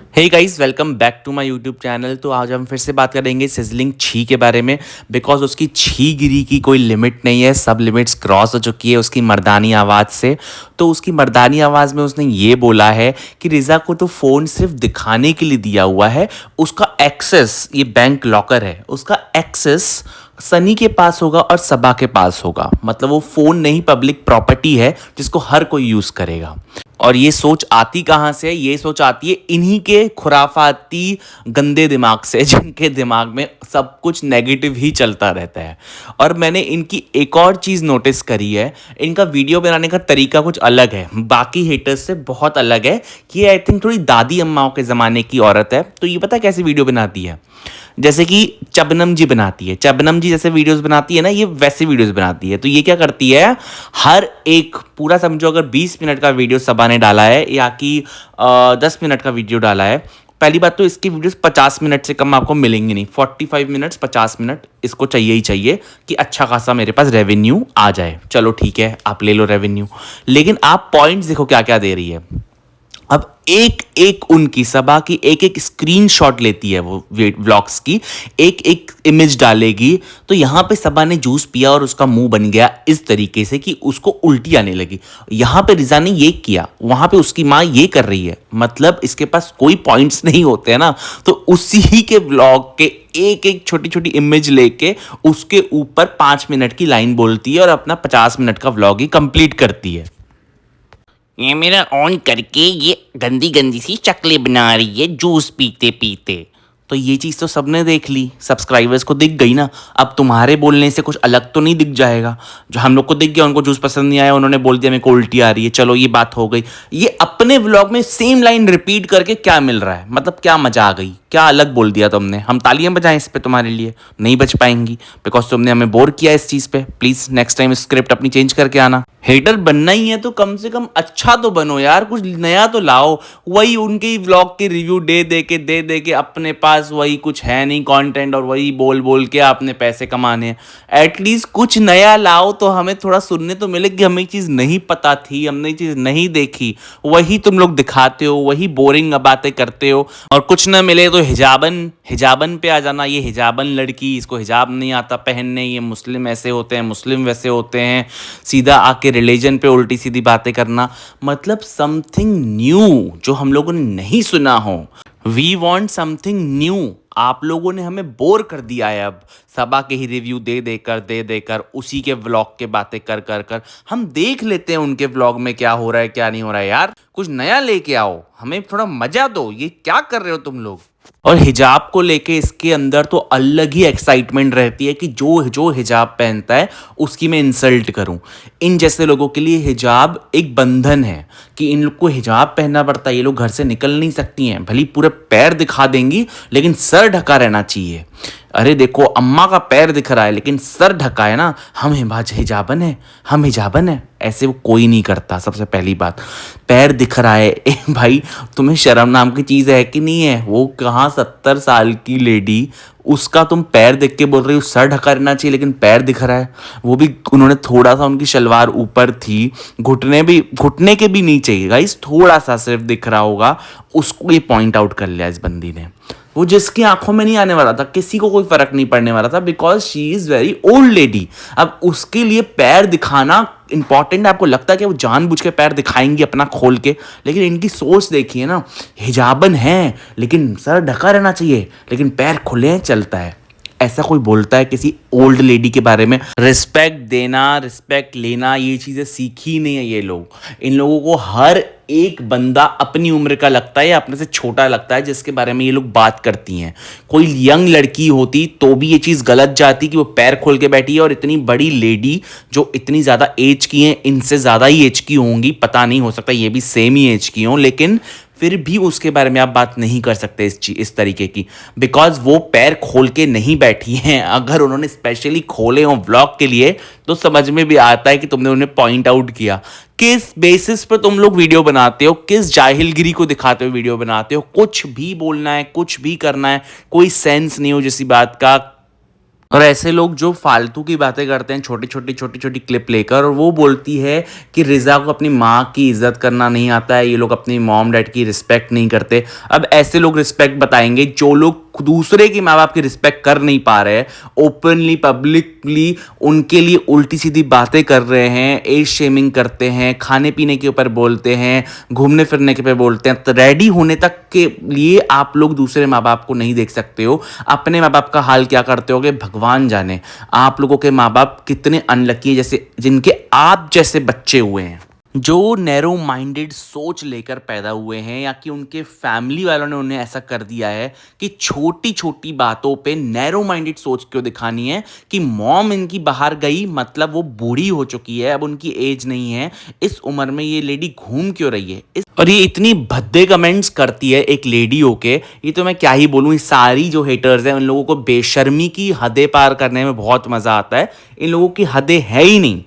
Hey guys, welcome back to my YouTube channel. तो आज हम फिर से बात करेंगे सिजलिंग छी के बारे में। बिकॉज उसकी छी गिरी की कोई लिमिट नहीं है, सब लिमिट्स क्रॉस हो चुकी है उसकी मर्दानी आवाज़ से। तो उसकी मर्दानी आवाज़ में उसने ये बोला है कि रिज़ा को तो फ़ोन सिर्फ दिखाने के लिए दिया हुआ है, उसका एक्सेस ये बैंक लॉकर है, उसका एक्सेस सनी के पास होगा और सबा के पास होगा। मतलब वो फ़ोन नहीं, पब्लिक प्रॉपर्टी है जिसको हर कोई यूज़ करेगा। और ये सोच आती कहाँ से है? ये सोच आती है इन्हीं के खुराफाती गंदे दिमाग से, जिनके दिमाग में सब कुछ नेगेटिव ही चलता रहता है। और मैंने इनकी एक और चीज़ नोटिस करी है, इनका वीडियो बनाने का तरीका कुछ अलग है, बाकी हेटर्स से बहुत अलग है। कि ये आई थिंक थोड़ी दादी अम्माओं के ज़माने की औरत है। तो ये पता है कैसे वीडियो बनाती है? जैसे कि चबनम जी बनाती है, चबनम जी जैसे वीडियोस बनाती है ना, ये वैसे वीडियोस बनाती है। तो ये क्या करती है, हर एक पूरा समझो, अगर 20 मिनट का वीडियो सबा ने डाला है या कि 10 मिनट का वीडियो डाला है, पहली बात तो इसकी वीडियोस 50 मिनट से कम आपको मिलेंगी नहीं। 45 मिनट्स, 50 मिनट इसको चाहिए ही चाहिए कि अच्छा खासा मेरे पास रेवेन्यू आ जाए। चलो ठीक है, आप ले लो रेवेन्यू, लेकिन आप पॉइंट्स देखो क्या क्या दे रही है। अब एक एक उनकी सबा की एक एक स्क्रीनशॉट लेती है वो व्लॉग्स की, एक एक इमेज डालेगी। तो यहाँ पे सबा ने जूस पिया और उसका मुंह बन गया इस तरीके से कि उसको उल्टी आने लगी। यहाँ पे रिजा ने ये किया, वहां पे उसकी माँ ये कर रही है। मतलब इसके पास कोई पॉइंट्स नहीं होते हैं ना, तो उसी के व्लॉग के एक एक छोटी छोटी इमेज लेके उसके ऊपर 5 मिनट की लाइन बोलती है और अपना 50 मिनट का व्लॉग ही कंप्लीट करती है। ये मेरा ऑन करके ये गंदी गंदी सी शक्लें बना रही है जूस पीते पीते। तो ये चीज़ तो सबने देख ली, सब्सक्राइबर्स को दिख गई ना। अब तुम्हारे बोलने से कुछ अलग तो नहीं दिख जाएगा। जो हम लोग को दिख गया, उनको जूस पसंद नहीं आया, उन्होंने बोल दिया मेरे को उल्टी आ रही है, चलो ये बात हो गई। ये अपने व्लॉग में सेम लाइन रिपीट करके क्या मिल रहा है? मतलब क्या मजा आ गई, क्या अलग बोल दिया तुमने? हम तालियां बजाएं इस पे तुम्हारे लिए? नहीं बच पाएंगी, बिकॉज तुमने हमें बोर किया इस चीज़ पे। प्लीज़ नेक्स्ट टाइम स्क्रिप्ट अपनी चेंज करके आना। हेटर बनना ही है तो कम से कम अच्छा तो बनो यार, कुछ नया तो लाओ। वही उनके ही व्लॉग के रिव्यू दे के अपने पास वही कुछ है नहीं कंटेंट, और वही बोल बोल के आपने पैसे कमाने हैं। एटलीस्ट कुछ नया लाओ तो हमें थोड़ा सुनने तो मिले कि हमें चीज़ नहीं पता थी, हमने चीज़ नहीं देखी। वही तुम लोग दिखाते हो, वही बोरिंग बातें करते हो। और कुछ ना मिले तो हिजाबन हिजाबन पे आ जाना। ये हिजाबन लड़की, इसको हिजाब नहीं आता पहनने, ये मुस्लिम ऐसे होते हैं, मुस्लिम वैसे होते हैं, सीधा आके रिलीजन पे उल्टी सीधी बातें करना। मतलब समथिंग न्यू जो हम लोगों ने नहीं सुना हो। We want something new. आप लोगों ने हमें बोर कर दिया है। अब सबा के ही रिव्यू दे देकर उसी के व्लॉग के बातें कर कर कर हम देख लेते हैं उनके व्लॉग में क्या हो रहा है क्या नहीं हो रहा है। यार कुछ नया लेके आओ, हमें थोड़ा मजा दो। ये क्या कर रहे हो तुम लोग? और हिजाब को लेके इसके अंदर तो अलग ही एक्साइटमेंट रहती है कि जो जो हिजाब पहनता है उसकी मैं इंसल्ट करूं। इन जैसे लोगों के लिए हिजाब एक बंधन है कि इन लोग को हिजाब पहनना पड़ता है। ये लोग घर से निकल नहीं सकती हैं, भली पूरे पैर दिखा देंगी लेकिन सर ढका रहना चाहिए। अरे देखो, अम्मा का पैर दिख रहा है लेकिन सर ढका है ना, हम हिजाबन है, हम हिजाबन है, ऐसे वो कोई नहीं करता। सबसे पहली बात, पैर दिख रहा है। भाई तुम्हें शर्म नाम की चीज़ है कि नहीं है? वो कहाँ 70 साल की लेडी, उसका तुम पैर देख के बोल रही हो सर ढका रहना चाहिए लेकिन पैर दिख रहा है। वो भी उन्होंने थोड़ा सा, उनकी शलवार ऊपर थी, घुटने के भी नीचे ही गाइस, थोड़ा सा सिर्फ दिख रहा होगा। उसको ये पॉइंट आउट कर लिया इस बंदी ने। वो जिसकी आंखों में नहीं आने वाला था, किसी को कोई फर्क नहीं पड़ने वाला था, because she is very old lady. अब उसके लिए पैर दिखाना इंपॉर्टेंट है? आपको लगता है कि वो जानबूझ के पैर दिखाएंगी अपना खोल के? लेकिन इनकी सोच देखिए ना, हिजाबन है लेकिन सर ढका रहना चाहिए, लेकिन पैर खुले हैं चलता है। ऐसा कोई बोलता है किसी ओल्ड लेडी के बारे में? रिस्पेक्ट देना, रिस्पेक्ट लेना, ये चीज़ें सीखी नहीं है ये लोग। इन लोगों को हर एक बंदा अपनी उम्र का लगता है या अपने से छोटा लगता है जिसके बारे में ये लोग बात करती हैं। कोई यंग लड़की होती तो भी ये चीज़ गलत जाती कि वो पैर खोल के बैठी है, और इतनी बड़ी लेडी जो इतनी ज़्यादा एज की हैं, इनसे ज़्यादा ही एज की होंगी, पता नहीं, हो सकता है ये भी सेम ही एज की हों, लेकिन फिर भी उसके बारे में आप बात नहीं कर सकते इस तरीके की, बिकॉज वो पैर खोल के नहीं बैठी हैं। अगर उन्होंने स्पेशली खोले हों व्लॉग के लिए तो समझ में भी आता है कि तुमने उन्हें पॉइंट आउट किया। किस बेसिस पर तुम लोग वीडियो बनाते हो? किस जाहिलगिरी को दिखाते हुए वीडियो बनाते हो? कुछ भी बोलना है, कुछ भी करना है, कोई सेंस नहीं हो जिस बात का। और ऐसे लोग जो फालतू की बातें करते हैं छोटी छोटी क्लिप लेकर, और वो बोलती है कि रिजा को अपनी माँ की इज्जत करना नहीं आता है, ये लोग अपनी मॉम डैड की रिस्पेक्ट नहीं करते। अब ऐसे लोग रिस्पेक्ट बताएंगे जो लोग दूसरे के माँ बाप की रिस्पेक्ट कर नहीं पा रहे हैं, ओपनली पब्लिकली उनके लिए उल्टी सीधी बातें कर रहे हैं, एज शेमिंग करते हैं, खाने पीने के ऊपर बोलते हैं, घूमने फिरने के पे बोलते हैं, तो रेडी होने तक के लिए आप लोग दूसरे माँ बाप को नहीं देख सकते हो। अपने माँ बाप का हाल क्या करते होगे भगवान जाने। आप लोगों के माँ बाप कितने अनलकी हैं जैसे जिनके आप जैसे बच्चे हुए हैं, जो नैरो माइंडेड सोच लेकर पैदा हुए हैं, या कि उनके फैमिली वालों ने उन्हें ऐसा कर दिया है कि छोटी छोटी बातों पे नैरो माइंडेड सोच क्यों दिखानी है कि मॉम इनकी बाहर गई मतलब वो बूढ़ी हो चुकी है, अब उनकी एज नहीं है, इस उम्र में ये लेडी घूम क्यों रही है। और ये इतनी भद्दे कमेंट्स करती है एक लेडी होके, ये तो मैं क्या ही बोलूँ। सारी जो हेटर्स हैं उन लोगों को बेशर्मी की हदें पार करने में बहुत मज़ा आता है। इन लोगों की हदें है ही नहीं।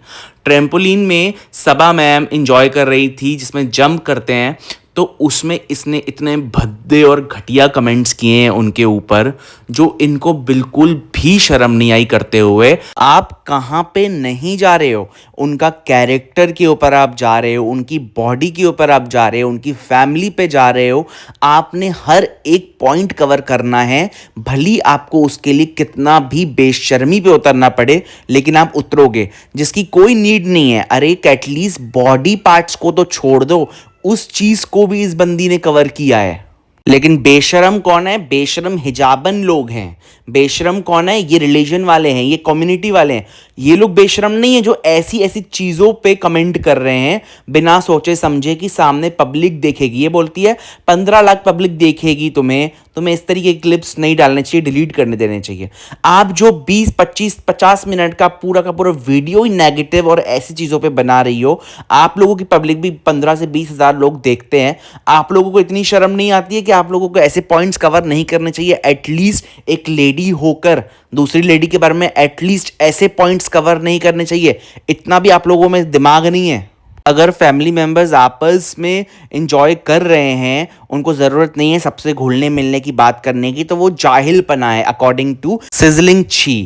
ट्रैम्पोलिन में सबा मैम इंजॉय कर रही थी जिसमें जंप करते हैं, तो उसमें इसने इतने भद्दे और घटिया कमेंट्स किए हैं उनके ऊपर, जो इनको बिल्कुल भी शर्म नहीं आई करते हुए। आप कहाँ पे नहीं जा रहे हो, उनका कैरेक्टर के ऊपर आप जा रहे हो, उनकी बॉडी के ऊपर आप जा रहे हो, उनकी फैमिली पे जा रहे हो। आपने हर एक पॉइंट कवर करना है, भली आपको उसके लिए कितना भी बेशर्मी पे उतरना पड़े, लेकिन आप उतरोगे, जिसकी कोई नीड नहीं है। अरे एटलीस्ट बॉडी पार्ट्स को तो छोड़ दो, उस चीज को भी इस बंदी ने कवर किया है। लेकिन बेशरम कौन है? बेशरम हिजाबन लोग हैं। बेशरम कौन है? ये रिलीजन वाले हैं, ये कम्युनिटी वाले हैं। ये लोग बेशरम नहीं है जो ऐसी ऐसी चीज़ों पे कमेंट कर रहे हैं बिना सोचे समझे कि सामने पब्लिक देखेगी। ये बोलती है 15 लाख पब्लिक देखेगी तुम्हें इस तरीके के क्लिप्स नहीं डालने चाहिए, डिलीट करने देने चाहिए। आप जो 20 25 50 मिनट का पूरा वीडियो ही नेगेटिव और ऐसी चीज़ों पे बना रही हो, आप लोगों की पब्लिक भी 15 से 20 हज़ार लोग देखते हैं। आप लोगों को इतनी शर्म नहीं आती है कि आप लोगों को ऐसे पॉइंट्स कवर नहीं करने चाहिए? एटलीस्ट एक लेडी होकर दूसरी लेडी के बारे में एटलीस्ट ऐसे पॉइंट्स कवर नहीं करने चाहिए? इतना भी आप लोगों में दिमाग नहीं है? अगर फैमिली मेंबर्स आपस में इंजॉय कर रहे हैं, उनको ज़रूरत नहीं है सबसे घुलने मिलने की बात करने की, तो वो जाहिलपना है अकॉर्डिंग टू सिजलिंग छी।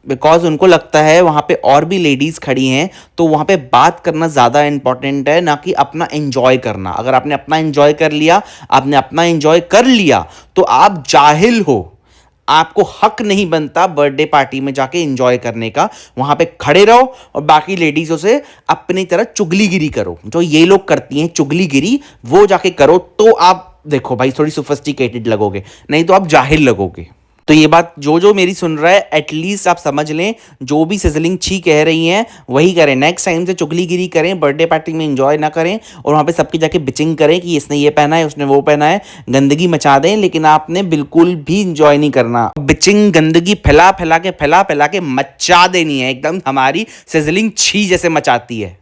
बिकॉज उनको लगता है वहाँ पे और भी लेडीज़ खड़ी हैं, तो वहाँ पे बात करना ज़्यादा इंपॉर्टेंट है ना कि अपना एंजॉय करना। अगर आपने अपना एंजॉय कर लिया, तो आप जाहिल हो। आपको हक नहीं बनता बर्थडे पार्टी में जाके एंजॉय करने का। वहां पे खड़े रहो और बाकी लेडीजों से अपनी तरह चुगलीगिरी करो। जो ये लोग करती हैं चुगलीगिरी, वो जाके करो, तो आप देखो भाई थोड़ी सोफिस्टिकेटेड लगोगे, नहीं तो आप जाहिल लगोगे। तो ये बात जो मेरी सुन रहा है एटलीस्ट आप समझ लें, जो भी सिजलिंग छी कह रही हैं वही करें। नेक्स्ट टाइम से चुगलीगिरी करें, बर्थडे पार्टी में एंजॉय ना करें और वहाँ पे सबकी जाके बिचिंग करें कि इसने ये पहना है, उसने वो पहना है, गंदगी मचा दें, लेकिन आपने बिल्कुल भी इंजॉय नहीं करना। बिचिंग गंदगी फैला फैला के मचा देनी है, एकदम हमारी सिजलिंग छी जैसे मचाती है।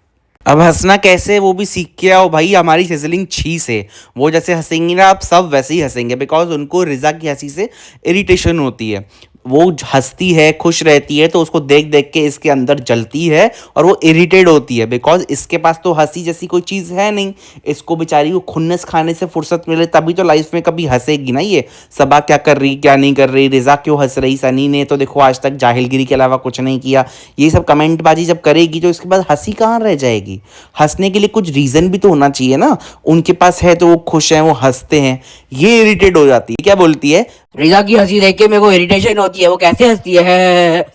अब हंसना कैसे, वो भी सीख के आओ भाई हमारी सिजलिंग छी से। वो जैसे हंसेंगी ना, आप सब वैसे ही हंसेंगे, बिकॉज उनको रिजा की हंसी से इरिटेशन होती है। वो हंसती है, खुश रहती है, तो उसको देख देख के इसके अंदर जलती है और वो इरिटेट होती है, बिकॉज इसके पास तो हंसी जैसी कोई चीज़ है नहीं। इसको बेचारी को खुन्नस खाने से फुर्सत मिले तभी तो लाइफ में कभी हंसेगी ना। ये सबा क्या कर रही, क्या नहीं कर रही, रिजा क्यों हंस रही, सनी ने तो देखो आज तक जाहिलगिरी के अलावा कुछ नहीं किया। ये सब कमेंटबाजी जब करेगी तो इसके बाद हंसी कहाँ रह जाएगी? हंसने के लिए कुछ रीज़न भी तो होना चाहिए ना। उनके पास है तो वो खुश हैं, वो हंसते हैं, ये इरिटेट हो जाती है। क्या बोलती है? रिजा की हंसी देख के मेरे को इरिटेशन होती है, वो कैसे हंसती है।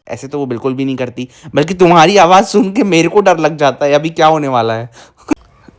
ऐसे तो वो बिल्कुल भी नहीं करती, बल्कि तुम्हारी आवाज़ सुन के मेरे को डर लग जाता है अभी क्या होने वाला है।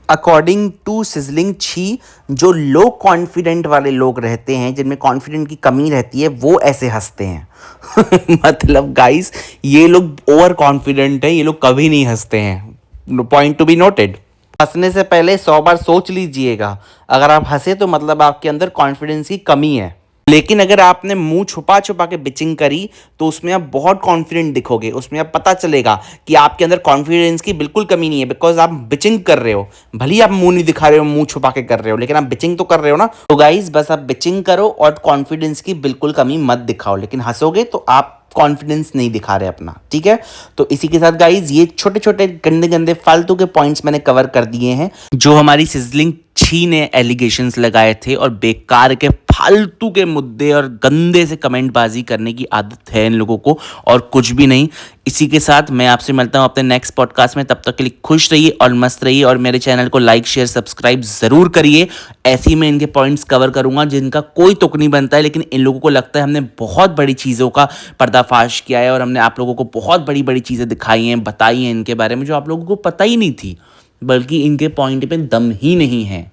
अकॉर्डिंग टू सिजलिंग छी, जो लो कॉन्फिडेंट वाले लोग रहते हैं, जिनमें कॉन्फिडेंट की कमी रहती है, वो ऐसे हंसते हैं। मतलब गाइस, ये लोग ओवर कॉन्फिडेंट है, ये लोग कभी नहीं हंसते हैं। Point to be noted. हंसने से पहले 100 बार सोच लीजिएगा। अगर आप हंसे तो मतलब आपके अंदर कॉन्फिडेंस की कमी है। लेकिन अगर आपने मुंह छुपा छुपा के बिचिंग करी तो उसमें आप बहुत कॉन्फिडेंट दिखोगे, उसमें आप पता चलेगा कि आपके अंदर कॉन्फिडेंस की बिल्कुल कमी नहीं है, बिकॉज आप बिचिंग कर रहे हो। भले आप मुंह नहीं दिखा रहे हो, मुंह छुपा के कर रहे हो, लेकिन आप बिचिंग तो कर रहे हो ना। तो गाइज बस आप बिचिंग करो और कॉन्फिडेंस की बिल्कुल कमी मत दिखाओ, लेकिन हंसोगे तो आप कॉन्फिडेंस नहीं दिखा रहे अपना, ठीक है। तो इसी के साथ गाइज ये छोटे छोटे गंदे गंदे फालतू के पॉइंट्स मैंने कवर कर दिए हैं जो हमारी सिजलिंग छीने एलिगेशंस लगाए थे और बेकार के फालतू के मुद्दे और गंदे से कमेंटबाजी करने की आदत है इन लोगों को, और कुछ भी नहीं। इसी के साथ मैं आपसे मिलता हूँ अपने नेक्स्ट पॉडकास्ट में। तब तक के लिए खुश रहिए और मस्त रहिए, और मेरे चैनल को लाइक शेयर सब्सक्राइब ज़रूर करिए। ऐसे ही मैं इनके पॉइंट्स कवर करूँगा जिनका कोई तुक नहीं बनता है, लेकिन इन लोगों को लगता है हमने बहुत बड़ी चीज़ों का पर्दाफाश किया है और हमने आप लोगों को बहुत बड़ी बड़ी चीज़ें दिखाई हैं, बताई हैं इनके बारे में, जो आप लोगों को पता ही नहीं थी, बल्कि इनके पॉइंट पे दम ही नहीं है।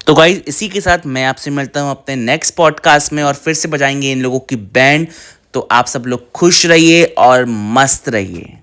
तो गाइज इसी के साथ मैं आपसे मिलता हूँ अपने नेक्स्ट पॉडकास्ट में, और फिर से बजाएंगे इन लोगों की बैंड। तो आप सब लोग खुश रहिए और मस्त रहिए।